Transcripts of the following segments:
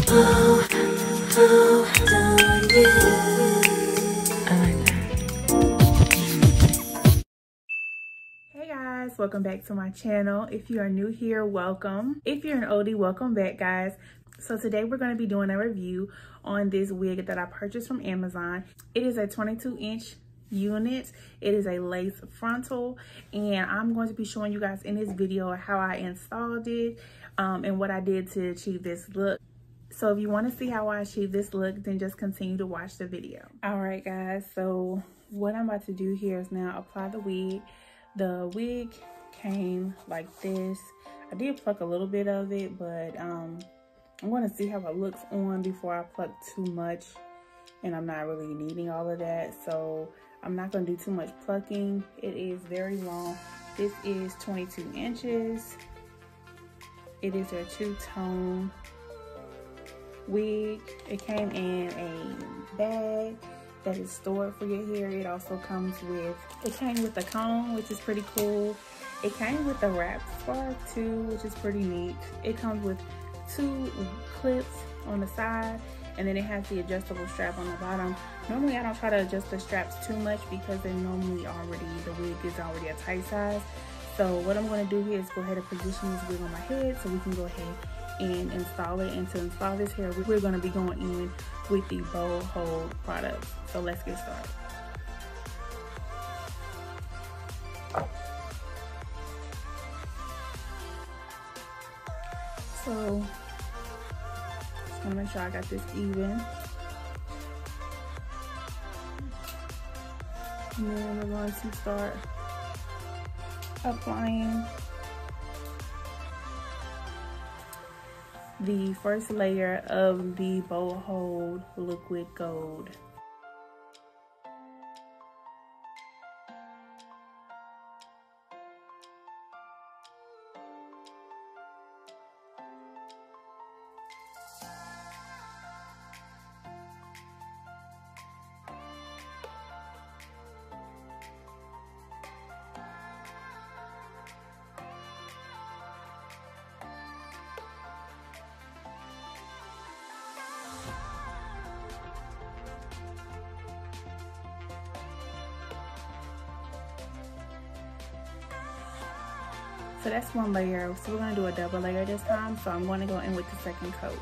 Hey guys, welcome back to my channel. If you are new here, welcome. If you're an oldie, welcome back, guys. So today we're going to be doing a review on this wig that I purchased from Amazon. It is a 22-inch unit. It is a lace frontal, and I'm going to be showing you guys in this video how I installed it and what I did to achieve this look. So if you want to see how I achieved this look, then just continue to watch the video. All right, guys, so what I'm about to do here is now apply the wig. The wig came like this. I did pluck a little bit of it, but I'm going to see how it looks on before I pluck too much, and I'm not really needing all of that, so I'm not going to do too much plucking. It is very long. This is 22 inches. It is a two-tone wig. It came in a bag that is stored for your hair. It also comes with, it came with a comb, which is pretty cool. It came with a wrap scarf too, which is pretty neat. It comes with 2 clips on the side, and then it has the adjustable strap on the bottom. Normally I don't try to adjust the straps too much because they're normally already, the wig is already a tight size. So what I'm going to do here is go ahead and position this wig on my head so we can go ahead and install it. And to install this hair, we're going to be going in with the bow hold products. So let's get started. So just want to make sure I got this even. And then we're going to start applying the first layer of the bow hold liquid gold. So that's one layer. So we're gonna do a double layer this time. So I'm gonna go in with the second coat.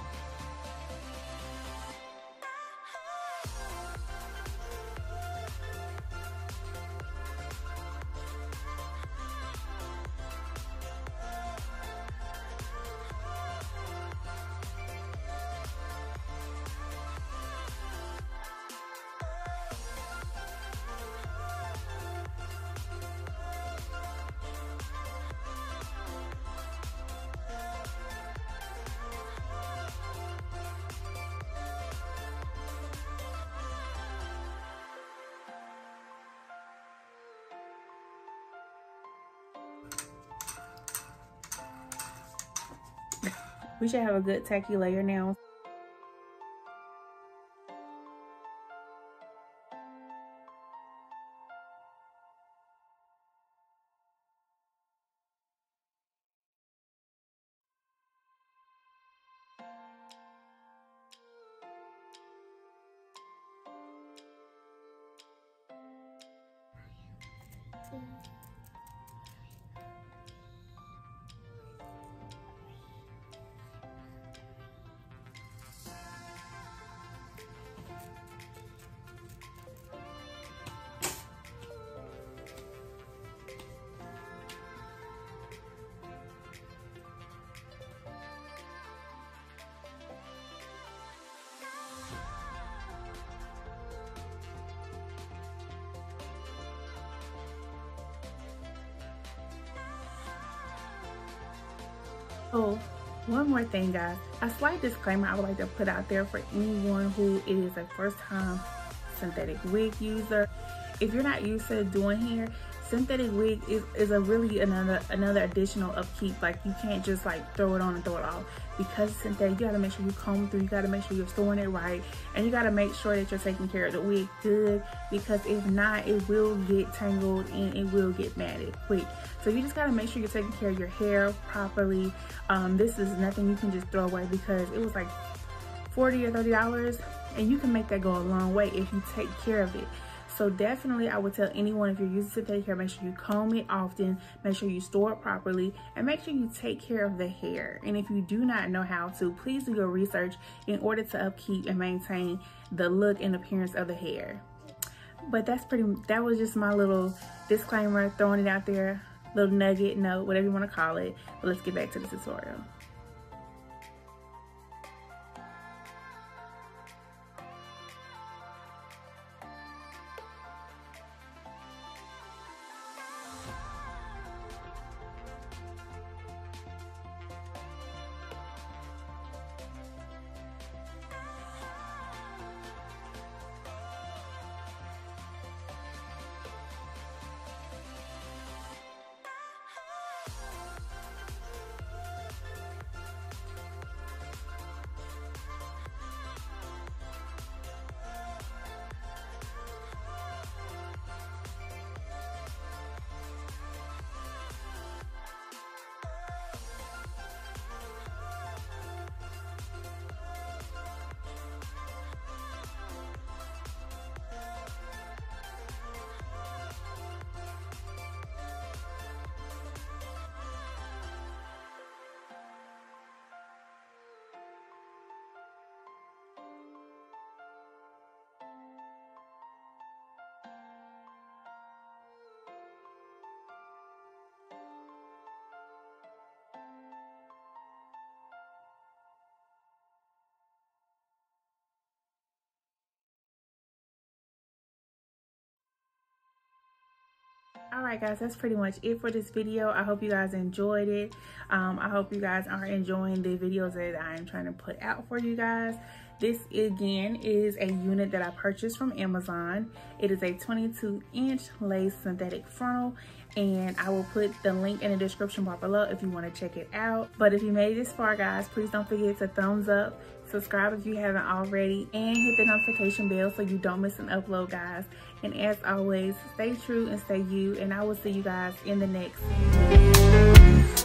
We should have a good tacky layer now. Oh, one more thing, guys. A slight disclaimer I would like to put out there for anyone who is a first-time synthetic wig user. If you're not used to doing hair, synthetic wig is a really another additional upkeep. Like, you can't just like throw it on and throw it off. Because it's synthetic, you gotta make sure you comb through, you gotta make sure you're storing it right, and you gotta make sure that you're taking care of the wig good, because if not, it will get tangled and it will get matted quick. So you just gotta make sure you're taking care of your hair properly. This is nothing you can just throw away, because it was like $40 or $30, and you can make that go a long way if you take care of it. So definitely I would tell anyone, if you're using synthetic hair, make sure you comb it often, make sure you store it properly, and make sure you take care of the hair. And if you do not know how to, please do your research in order to upkeep and maintain the look and appearance of the hair. But that was just my little disclaimer, throwing it out there, little nugget, note, whatever you want to call it. But let's get back to the tutorial. Alright guys, that's pretty much it for this video. I hope you guys enjoyed it. I hope you guys are enjoying the videos that I am trying to put out for you guys. This again is a unit that I purchased from Amazon. It is a 22-inch lace synthetic frontal, and I will put the link in the description bar below if you want to check it out. But if you made it this far guys, please don't forget to thumbs up, subscribe if you haven't already, and hit the notification bell so you don't miss an upload guys. And as always, stay true and stay you, and I will see you guys in the next video.